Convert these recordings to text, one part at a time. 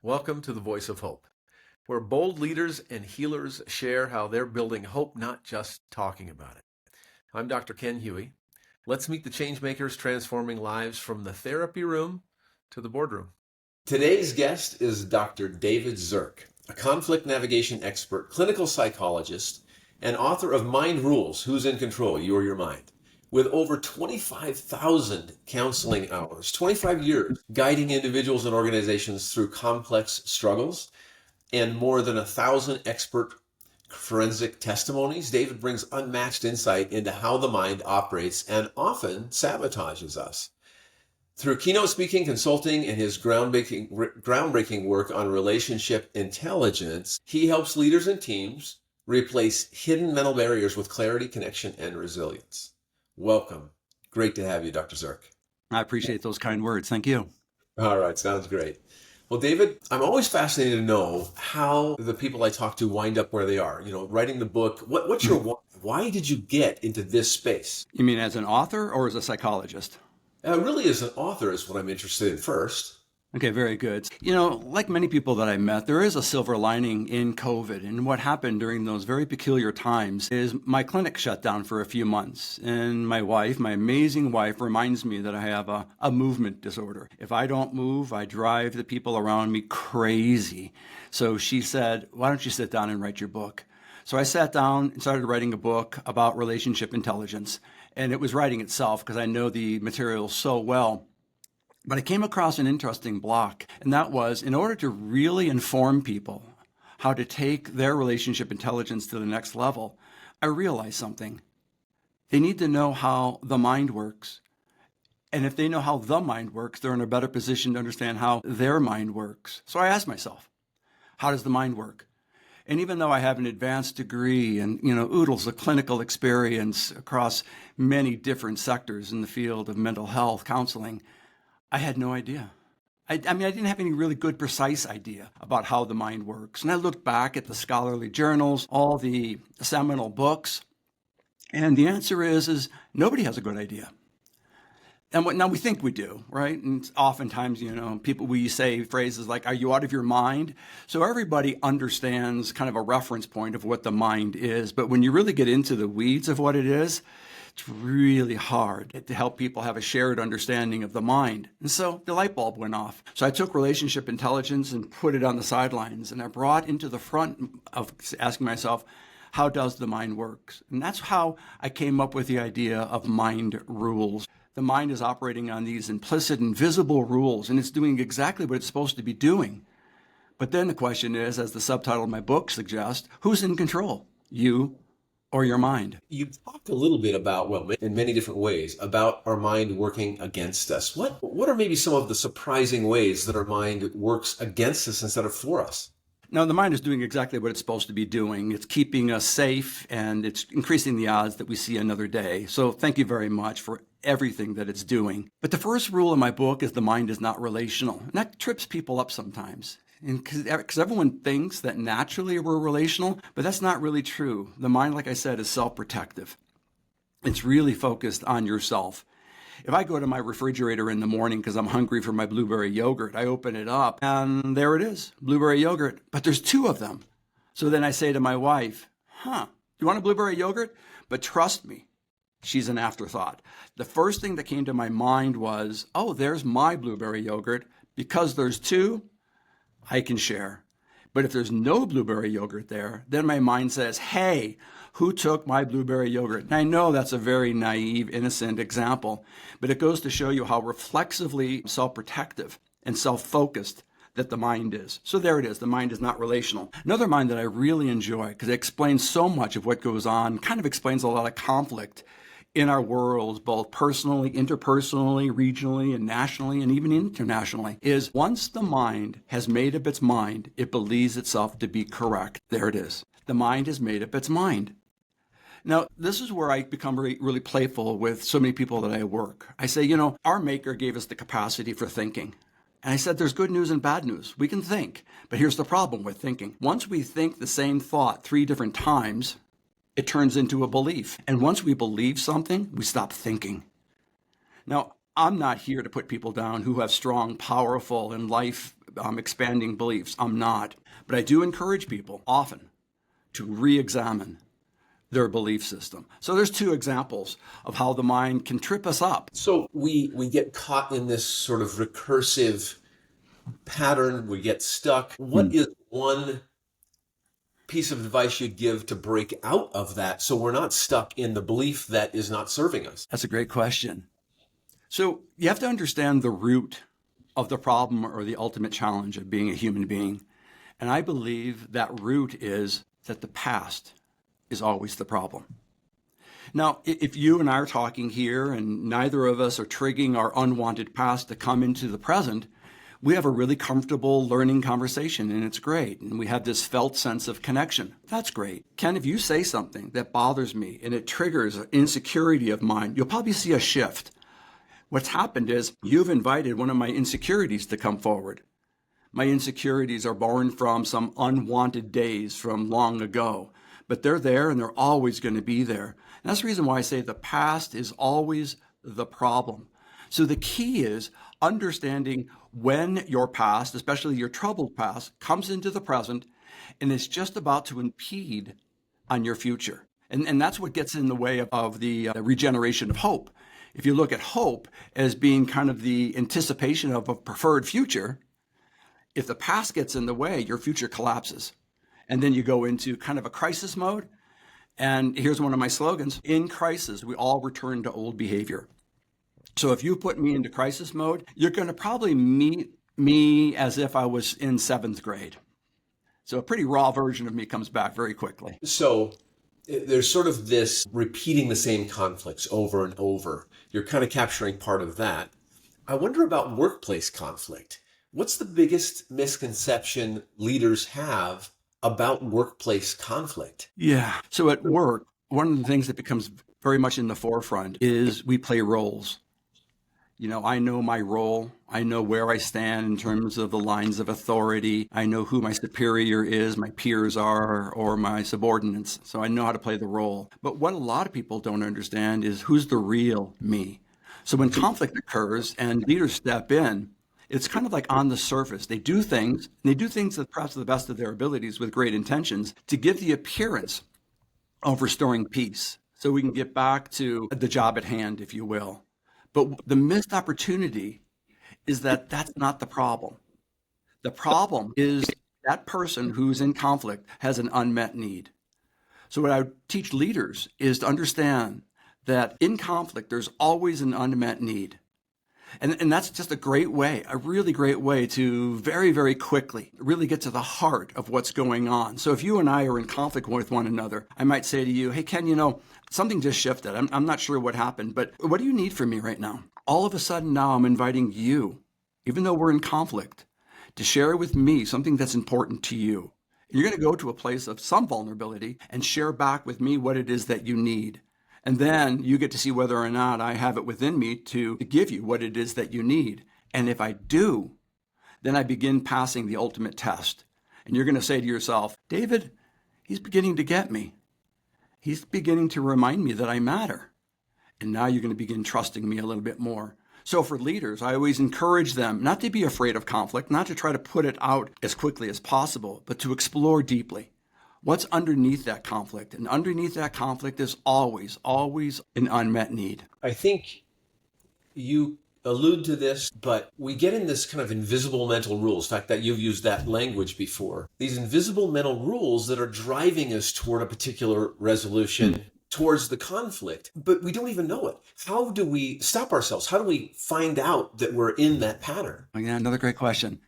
Welcome to the Voice of Hope, where bold leaders and healers share how they're building hope, not just talking about it. I'm Dr. Ken Huey. Let's meet the changemakers transforming lives from the therapy room to the boardroom. Today's guest is Dr. David Zierk, a conflict navigation expert, clinical psychologist, and author of Mind Rules, Who's in Control, You or Your Mind. With over 25,000 counseling hours, 25 years guiding individuals and organizations through complex struggles, and more than 1,000 expert forensic testimonies, David brings unmatched insight into how the mind operates and often sabotages us. Through keynote speaking, consulting, and his groundbreaking work on relationship intelligence, he helps leaders and teams replace hidden mental barriers with clarity, connection, and resilience. Welcome. Great to have you, Dr. Zierk. I appreciate those kind words. Thank you. All right, sounds great. Well, David, I'm always fascinated to know how the people I talk to wind up where they are. You know, writing the book. What's your why? Why did you get into this space? You mean as an author or as a psychologist? Really, as an author is what I'm interested in first. Okay, very good. You know, like many people that I met, there is a silver lining in COVID. And what happened during those very peculiar times is my clinic shut down for a few months. And my wife, my amazing wife, reminds me that I have a movement disorder. If I don't move, I drive the people around me crazy. So she said, why don't you sit down and write your book? So I sat down and started writing a book about relationship intelligence. And it was writing itself because I know the material so well. But I came across an interesting block, and that was in order to really inform people how to take their relationship intelligence to the next level, I realized something. They need to know how the mind works. And if they know how the mind works, they're in a better position to understand how their mind works. So I asked myself, how does the mind work? And even though I have an advanced degree and, oodles of clinical experience across many different sectors in the field of mental health counseling, I had no idea. I didn't have any really good, precise idea about how the mind works. And I looked back at the scholarly journals, all the seminal books, and the answer is nobody has a good idea. And now we think we do, right? And oftentimes, we say phrases like, are you out of your mind? So everybody understands kind of a reference point of what the mind is. But when you really get into the weeds of what it is, it's really hard to help people have a shared understanding of the mind. And so the light bulb went off. So I took relationship intelligence and put it on the sidelines. And I brought into the front of asking myself, how does the mind work? And that's how I came up with the idea of mind rules. The mind is operating on these implicit, invisible rules, and it's doing exactly what it's supposed to be doing. But then the question is, as the subtitle of my book suggests, who's in control? You or your mind? You talked a little bit about, well, in many different ways, about our mind working against us. What are maybe some of the surprising ways that our mind works against us instead of for us? Now, the mind is doing exactly what it's supposed to be doing. It's keeping us safe, and it's increasing the odds that we see another day. So thank you very much for everything that it's doing. But the first rule in my book is the mind is not relational. And that trips people up sometimes. Because everyone thinks that naturally we're relational, but that's not really true. The mind, like I said, is self-protective. It's really focused on yourself. If I go to my refrigerator in the morning because I'm hungry for my blueberry yogurt, I open it up and there it is, blueberry yogurt, but there's 2 of them. So then I say to my wife, you want a blueberry yogurt? But trust me, she's an afterthought. The first thing that came to my mind was, oh, there's my blueberry yogurt. Because there's 2, I can share. But if there's no blueberry yogurt there, then my mind says, hey, who took my blueberry yogurt? And I know that's a very naive, innocent example, but it goes to show you how reflexively self-protective and self-focused that the mind is. So there it is. The mind is not relational. Another mind that I really enjoy, because it explains so much of what goes on, kind of explains a lot of conflict in our worlds, both personally, interpersonally, regionally, and nationally, and even internationally, is once the mind has made up its mind, it believes itself to be correct. There it is. The mind has made up its mind. Now, this is where I become really playful with so many people that I work. I say, our maker gave us the capacity for thinking. And I said, there's good news and bad news. We can think, but here's the problem with thinking. Once we think the same thought 3 different times, it turns into a belief. And once we believe something, we stop thinking. Now, I'm not here to put people down who have strong, powerful, and life expanding beliefs. I'm not. But I do encourage people often to re-examine their belief system. So there's two examples of how the mind can trip us up. So we get caught in this sort of recursive pattern. We get stuck. What is one piece of advice you'd give to break out of that so we're not stuck in the belief that is not serving us? That's a great question. So you have to understand the root of the problem or the ultimate challenge of being a human being. And I believe that root is that the past is always the problem. Now, if you and I are talking here and neither of us are triggering our unwanted past to come into the present, we have a really comfortable learning conversation and it's great. And we have this felt sense of connection. That's great. Ken, if you say something that bothers me and it triggers an insecurity of mine, you'll probably see a shift. What's happened is you've invited one of my insecurities to come forward. My insecurities are born from some unwanted days from long ago, but they're there and they're always going to be there. And that's the reason why I say the past is always the problem. So the key is understanding when your past, especially your troubled past, comes into the present and is just about to impede on your future. And that's what gets in the way of the regeneration of hope. If you look at hope as being kind of the anticipation of a preferred future, if the past gets in the way, your future collapses. And then you go into kind of a crisis mode. And here's one of my slogans: in crisis, we all return to old behavior. So if you put me into crisis mode, you're going to probably meet me as if I was in 7th grade. So a pretty raw version of me comes back very quickly. So there's sort of this repeating the same conflicts over and over. You're kind of capturing part of that. I wonder about workplace conflict. What's the biggest misconception leaders have about workplace conflict? Yeah. So at work, one of the things that becomes very much in the forefront is we play roles. You know, I know my role. I know where I stand in terms of the lines of authority. I know who my superior is, my peers are, or my subordinates. So I know how to play the role. But what a lot of people don't understand is who's the real me. So when conflict occurs and leaders step in, it's kind of like on the surface. They do things that perhaps to the best of their abilities with great intentions to give the appearance of restoring peace. So we can get back to the job at hand, if you will. But the missed opportunity is that that's not the problem. The problem is that person who's in conflict has an unmet need. So what I would teach leaders is to understand that in conflict, there's always an unmet need. And that's just a great way, a really great way to very, very quickly really get to the heart of what's going on. So if you and I are in conflict with one another, I might say to you, hey, Ken, you know, something just shifted. I'm not sure what happened, but what do you need from me right now? All of a sudden now I'm inviting you, even though we're in conflict, to share with me something that's important to you. And you're going to go to a place of some vulnerability and share back with me what it is that you need. And then you get to see whether or not I have it within me to give you what it is that you need. And if I do, then I begin passing the ultimate test. And you're going to say to yourself, David, he's beginning to get me. He's beginning to remind me that I matter. And now you're going to begin trusting me a little bit more. So for leaders, I always encourage them not to be afraid of conflict, not to try to put it out as quickly as possible, but to explore deeply. What's underneath that conflict? And underneath that conflict is always, always an unmet need. I think you allude to this, but we get in this kind of invisible mental rules. In fact, that you've used that language before. These invisible mental rules that are driving us toward a particular resolution, towards the conflict, but we don't even know it. How do we stop ourselves? How do we find out that we're in that pattern? Again, another great question.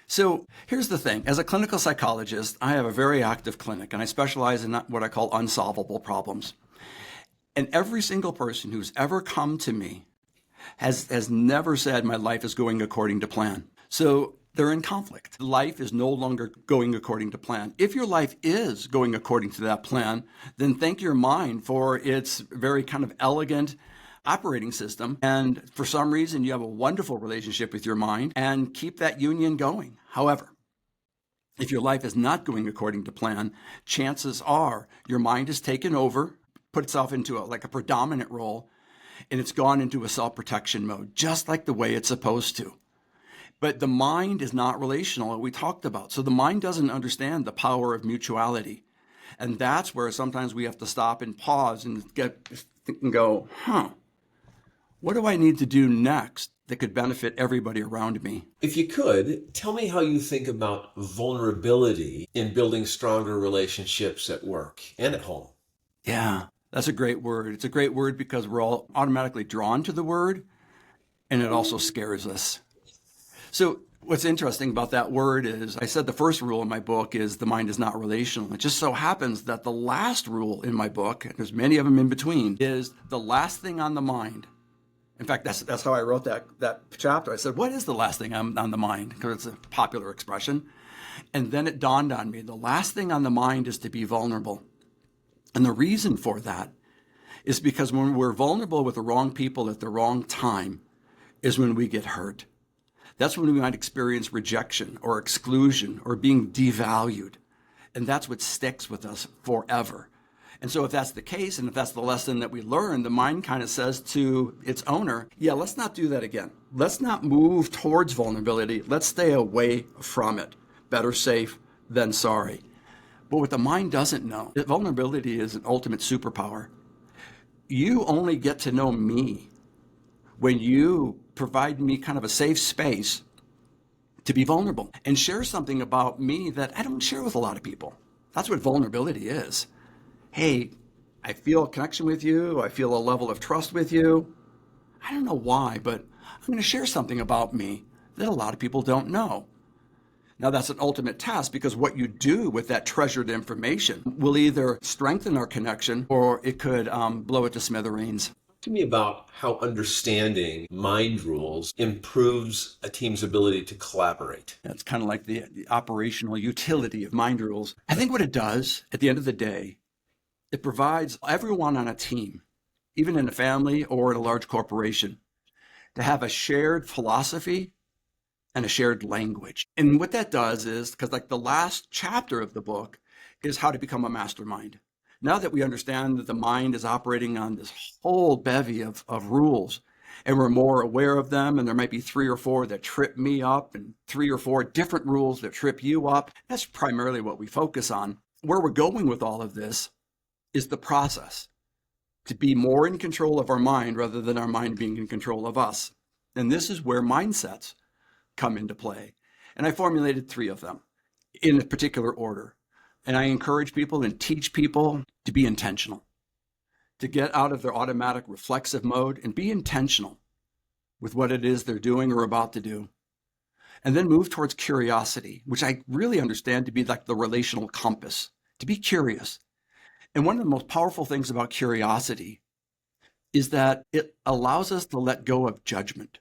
So here's the thing. As a clinical psychologist, I have a very active clinic, and I specialize in what I call unsolvable problems. And every single person who's ever come to me has never said my life is going according to plan. So they're in conflict. Life is no longer going according to plan. If your life is going according to that plan, then thank your mind for its very kind of elegant operating system. And for some reason, you have a wonderful relationship with your mind and keep that union going. However, if your life is not going according to plan, chances are your mind has taken over, put itself into a predominant role, and it's gone into a self-protection mode, just like the way it's supposed to. But the mind is not relational, we talked about. So the mind doesn't understand the power of mutuality. And that's where sometimes we have to stop and pause and go, what do I need to do next that could benefit everybody around me? If you could, tell me how you think about vulnerability in building stronger relationships at work and at home. Yeah, that's a great word. It's a great word because we're all automatically drawn to the word, and it also scares us. So what's interesting about that word is I said the first rule in my book is the mind is not relational. It just so happens that the last rule in my book, and there's many of them in between, is the last thing on the mind. In fact, that's how I wrote that chapter. I said, what is the last thing on the mind? Because it's a popular expression. And then it dawned on me, the last thing on the mind is to be vulnerable. And the reason for that is because when we're vulnerable with the wrong people at the wrong time is when we get hurt. That's when we might experience rejection or exclusion or being devalued. And that's what sticks with us forever. And so if that's the case, and if that's the lesson that we learn, the mind kind of says to its owner, yeah, let's not do that again. Let's not move towards vulnerability. Let's stay away from it. Better safe than sorry. But what the mind doesn't know, that vulnerability is an ultimate superpower. You only get to know me when you provide me kind of a safe space to be vulnerable and share something about me that I don't share with a lot of people. That's what vulnerability is. Hey, I feel a connection with you. I feel a level of trust with you. I don't know why, but I'm going to share something about me that a lot of people don't know. Now, that's an ultimate test because what you do with that treasured information will either strengthen our connection or it could blow it to smithereens. Talk to me about how understanding mind rules improves a team's ability to collaborate. That's kind of like the operational utility of mind rules. I think what it does at the end of the day, it provides everyone on a team, even in a family or in a large corporation, to have a shared philosophy and a shared language. And what that does is, because like the last chapter of the book is how to become a mastermind. Now that we understand that the mind is operating on this whole bevy of rules, and we're more aware of them, and there might be 3 or 4 that trip me up and 3 or 4 different rules that trip you up. That's primarily what we focus on. Where we're going with all of this is the process to be more in control of our mind rather than our mind being in control of us. And this is where mindsets come into play. And I formulated 3 of them in a particular order. And I encourage people and teach people to be intentional, to get out of their automatic reflexive mode and be intentional with what it is they're doing or about to do. And then move towards curiosity, which I really understand to be like the relational compass, to be curious. And one of the most powerful things about curiosity is that it allows us to let go of judgment.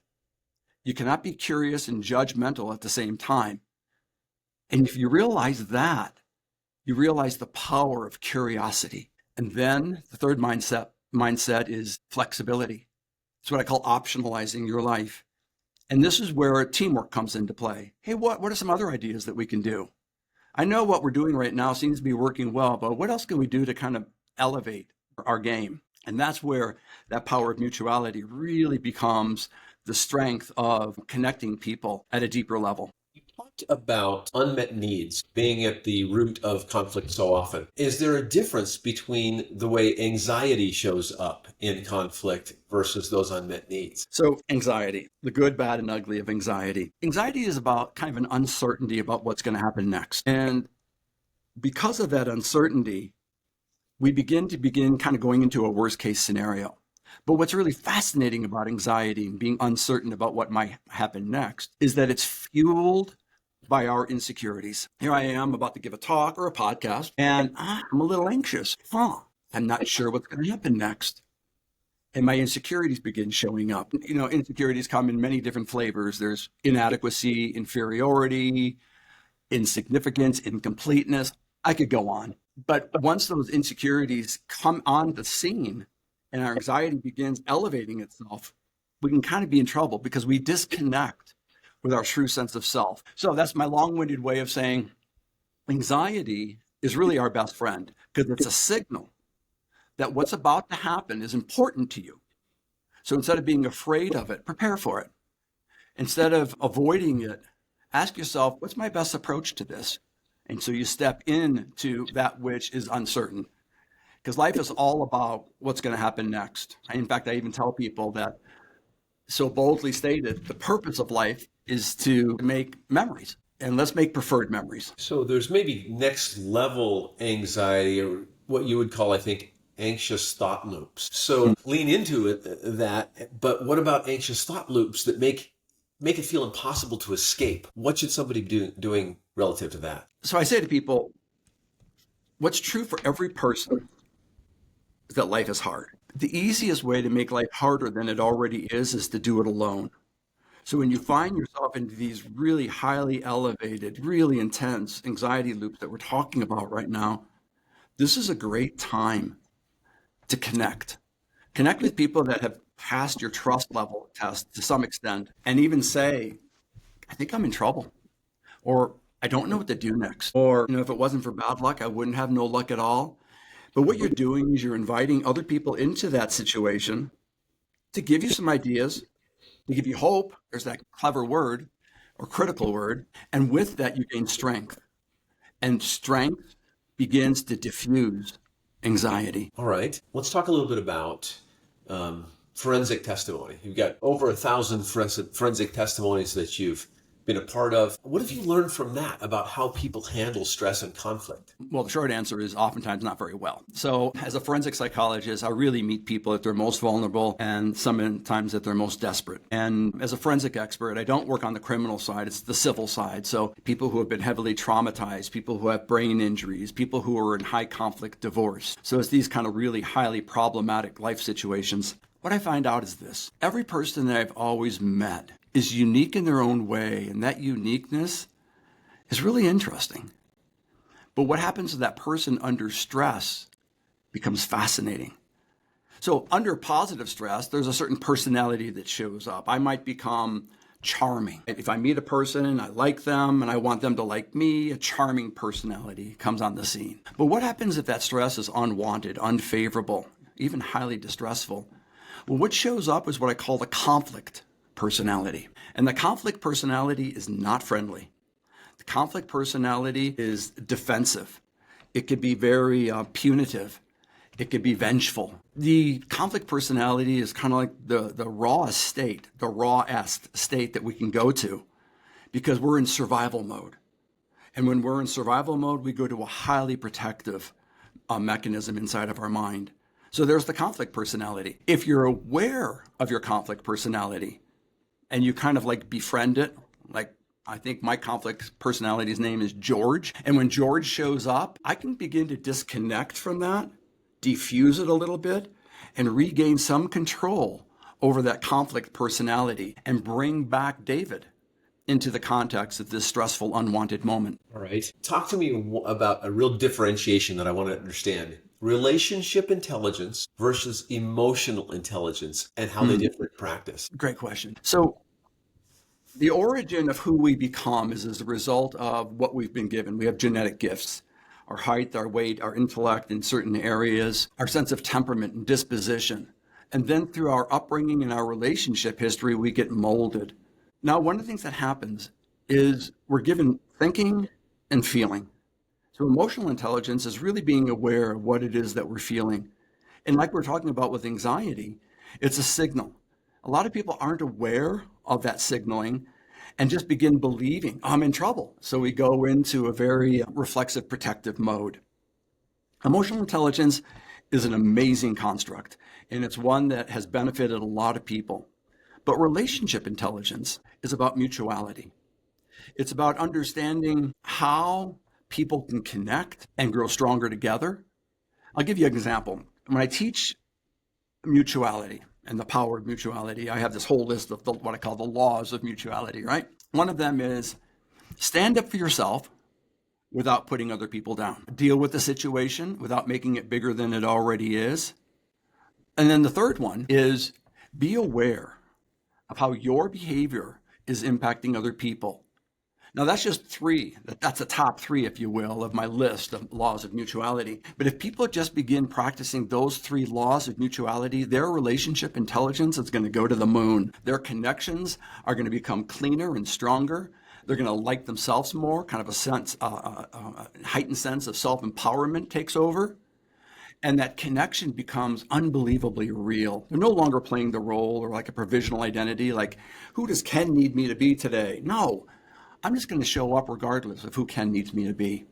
You cannot be curious and judgmental at the same time. And if you realize that, you realize the power of curiosity. And then the third mindset is flexibility. It's what I call optionalizing your life. And this is where teamwork comes into play. Hey, what are some other ideas that we can do? I know what we're doing right now seems to be working well, but what else can we do to kind of elevate our game? And that's where that power of mutuality really becomes the strength of connecting people at a deeper level. You talked about unmet needs being at the root of conflict so often. Is there a difference between the way anxiety shows up in conflict versus those unmet needs? So anxiety, the good, bad, and ugly of anxiety. Anxiety is about kind of an uncertainty about what's going to happen next. And because of that uncertainty, we begin kind of going into a worst case scenario. But what's really fascinating about anxiety and being uncertain about what might happen next is that it's fueled by our insecurities. Here I am about to give a talk or a podcast, and I'm a little anxious. I'm not sure what's going to happen next. And my insecurities begin showing up. You know, insecurities come in many different flavors. There's inadequacy, inferiority, insignificance, incompleteness. I could go on. But once those insecurities come on the scene, and our anxiety begins elevating itself, we can kind of be in trouble because we disconnect with our true sense of self. So that's my long-winded way of saying anxiety is really our best friend because it's a signal that what's about to happen is important to you. So instead of being afraid of it, prepare for it. Instead of avoiding it, ask yourself, what's my best approach to this? And so you step into that which is uncertain. Because life is all about what's going to happen next. In fact, I even tell people that, so boldly stated, the purpose of life is to make memories. And let's make preferred memories. So there's maybe next level anxiety, or what you would call, I think, anxious thought loops. So lean into that. But what about anxious thought loops that make it feel impossible to escape? What should somebody be doing relative to that? So I say to people, what's true for every person is that life is hard. The easiest way to make life harder than it already is to do it alone. So when you find yourself into these really highly elevated, really intense anxiety loops that we're talking about right now, this is a great time to connect. Connect with people that have passed your trust level test to some extent, and even say, I think I'm in trouble, or I don't know what to do next, or if it wasn't for bad luck, I wouldn't have no luck at all. But what you're doing is you're inviting other people into that situation to give you some ideas, to give you hope. There's that clever word or critical word. And with that, you gain strength. And strength begins to diffuse anxiety. All right. Let's talk a little bit about forensic testimony. You've got over 1,000 forensic testimonies that you've been a part of. What have you learned from that about how people handle stress and conflict? Well, the short answer is oftentimes not very well. So as a forensic psychologist, I really meet people at their most vulnerable and sometimes at their most desperate. And as a forensic expert, I don't work on the criminal side, it's the civil side. So people who have been heavily traumatized, people who have brain injuries, people who are in high conflict divorce. So it's these kind of really highly problematic life situations. What I find out is this: every person that I've always met is unique in their own way, and that uniqueness is really interesting. But what happens to that person under stress becomes fascinating. So under positive stress, there's a certain personality that shows up. I might become charming. If I meet a person and I like them and I want them to like me, a charming personality comes on the scene. But what happens if that stress is unwanted, unfavorable, even highly distressful? Well, what shows up is what I call the conflict personality. And the conflict personality is not friendly. The conflict personality is defensive. It could be very punitive. It could be vengeful. The conflict personality is kind of like the rawest state, the rawest state that we can go to, because we're in survival mode. And when we're in survival mode, we go to a highly protective mechanism inside of our mind. So there's the conflict personality. If you're aware of your conflict personality, and you kind of like befriend it, like I think my conflict personality's name is George. And when George shows up, I can begin to disconnect from that, diffuse it a little bit, and regain some control over that conflict personality and bring back David into the context of this stressful, unwanted moment. All right. Talk to me about a real differentiation that I want to understand. Relationship intelligence versus emotional intelligence, and how they differ in practice. Great question. So the origin of who we become is as a result of what we've been given. We have genetic gifts: our height, our weight, our intellect in certain areas, our sense of temperament and disposition. And then through our upbringing and our relationship history, we get molded. Now, one of the things that happens is we're given thinking and feeling. So emotional intelligence is really being aware of what it is that we're feeling. And like we're talking about with anxiety, it's a signal. A lot of people aren't aware of that signaling and just begin believing, I'm in trouble. So we go into a very reflexive, protective mode. Emotional intelligence is an amazing construct, and it's one that has benefited a lot of people. But relationship intelligence is about mutuality. It's about understanding how people can connect and grow stronger together. I'll give you an example. When I teach mutuality and the power of mutuality, I have this whole list of what I call the laws of mutuality, right? One of them is stand up for yourself without putting other people down. Deal with the situation without making it bigger than it already is. And then the third one is be aware of how your behavior is impacting other people. Now, that's just three. That's the top three, if you will, of my list of laws of mutuality. But if people just begin practicing those three laws of mutuality, their relationship intelligence is going to go to the moon. Their connections are going to become cleaner and stronger. They're going to like themselves more, kind of a sense, heightened sense of self-empowerment takes over. And that connection becomes unbelievably real. They're no longer playing the role or like a provisional identity, like, who does Ken need me to be today? No, I'm just going to show up regardless of who Ken needs me to be.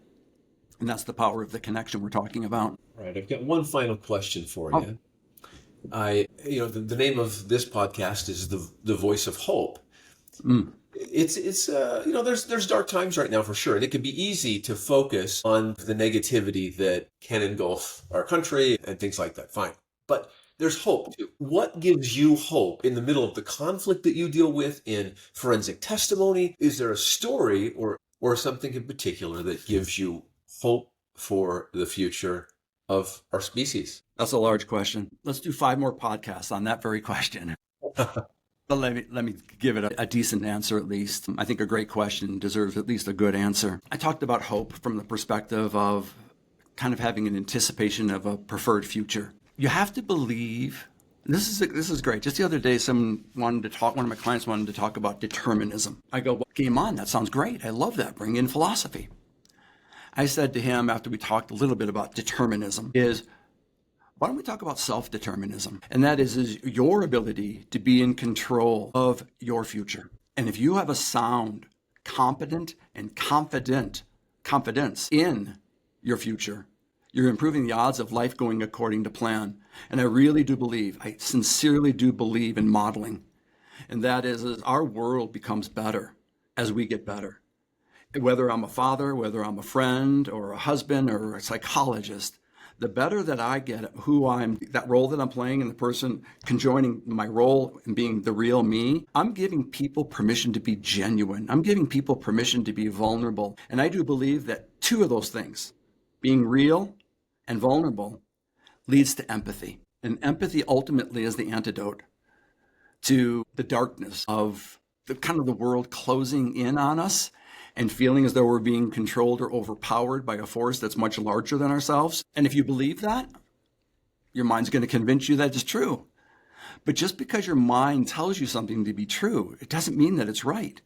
And that's the power of the connection we're talking about. Right. I've got one final question for Oh. you. The name of this podcast is the Voice of Hope. It's there's dark times right now for sure, and it can be easy to focus on the negativity that can engulf our country and things like that. Fine, but there's hope too. What gives you hope in the middle of the conflict that you deal with in forensic testimony? Is there a story or something in particular that gives you hope for the future of our species? That's a large question. Let's do 5 more podcasts on that very question. But let me give it a decent answer at least. I think a great question deserves at least a good answer. I talked about hope from the perspective of kind of having an anticipation of a preferred future. You have to believe, this is great. Just the other day, one of my clients wanted to talk about determinism. I go, well, game on, that sounds great. I love that. Bring in philosophy. I said to him after we talked a little bit about determinism is, why don't we talk about self-determinism? And that is your ability to be in control of your future. And if you have a sound, competent, and confidence in your future, you're improving the odds of life going according to plan. And I sincerely do believe in modeling. And that is our world becomes better as we get better. Whether I'm a father, whether I'm a friend or a husband or a psychologist, the better that I get at that role that I'm playing and the person conjoining my role and being the real me, I'm giving people permission to be genuine. I'm giving people permission to be vulnerable. And I do believe that 2 of those things, being real and vulnerable, leads to empathy. And empathy ultimately is the antidote to the darkness of the world closing in on us and feeling as though we're being controlled or overpowered by a force that's much larger than ourselves. And if you believe that, your mind's going to convince you that it's true. But just because your mind tells you something to be true, it doesn't mean that it's right.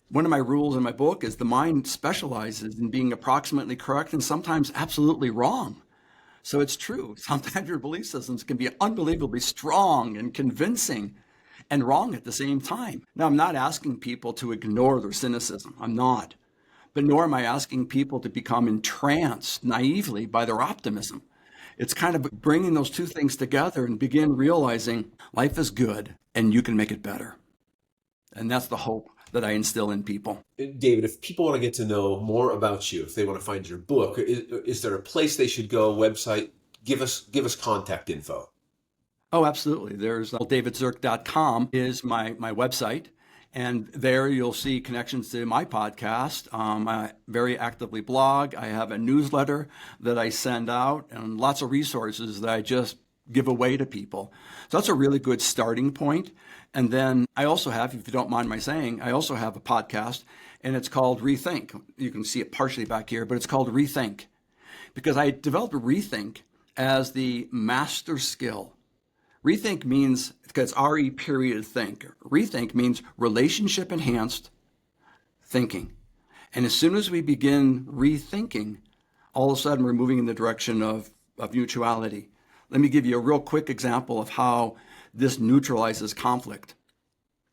One of my rules in my book is the mind specializes in being approximately correct and sometimes absolutely wrong. So it's true. Sometimes your belief systems can be unbelievably strong and convincing and wrong at the same time. Now, I'm not asking people to ignore their cynicism. I'm not. But nor am I asking people to become entranced naively by their optimism. It's kind of bringing those 2 things together and begin realizing life is good and you can make it better. And that's the hope that I instill in people. David, if people want to get to know more about you, if they want to find your book, is there a place they should go, website? Give us contact info. Oh, absolutely. There's davidzierk.com is my website. And there you'll see connections to my podcast. I very actively blog. I have a newsletter that I send out and lots of resources that I just give away to people. So that's a really good starting point. And then I also have, if you don't mind my saying, I also have a podcast and it's called Rethink. You can see it partially back here, but it's called Rethink because I developed Rethink as the master skill. Rethink means, because RE period think. Rethink means relationship enhanced thinking. And as soon as we begin rethinking, all of a sudden we're moving in the direction of mutuality. Let me give you a real quick example of how this neutralizes conflict.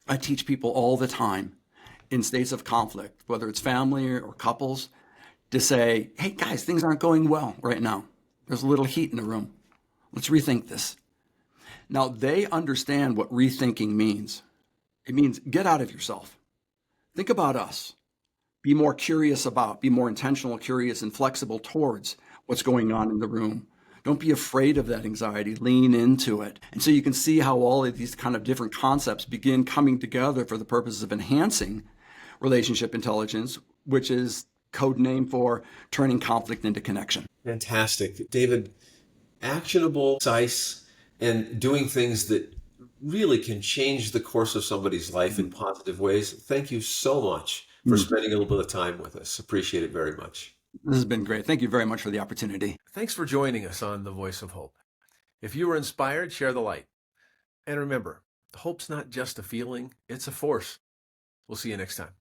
I teach people all the time in states of conflict, whether it's family or couples, to say, hey guys, things aren't going well right now. There's a little heat in the room. Let's rethink this. Now, they understand what rethinking means. It means get out of yourself. Think about us. Be more curious about, be more intentional, curious, and flexible towards what's going on in the room. Don't be afraid of that anxiety. Lean into it. And so you can see how all of these kind of different concepts begin coming together for the purposes of enhancing relationship intelligence, which is code name for turning conflict into connection. Fantastic. David, actionable, precise, and doing things that really can change the course of somebody's life in positive ways. Thank you so much for spending a little bit of time with us. Appreciate it very much. This has been great. Thank you very much for the opportunity. Thanks for joining us on The Voice of Hope. If you were inspired, share the light. And remember, hope's not just a feeling, it's a force. We'll see you next time.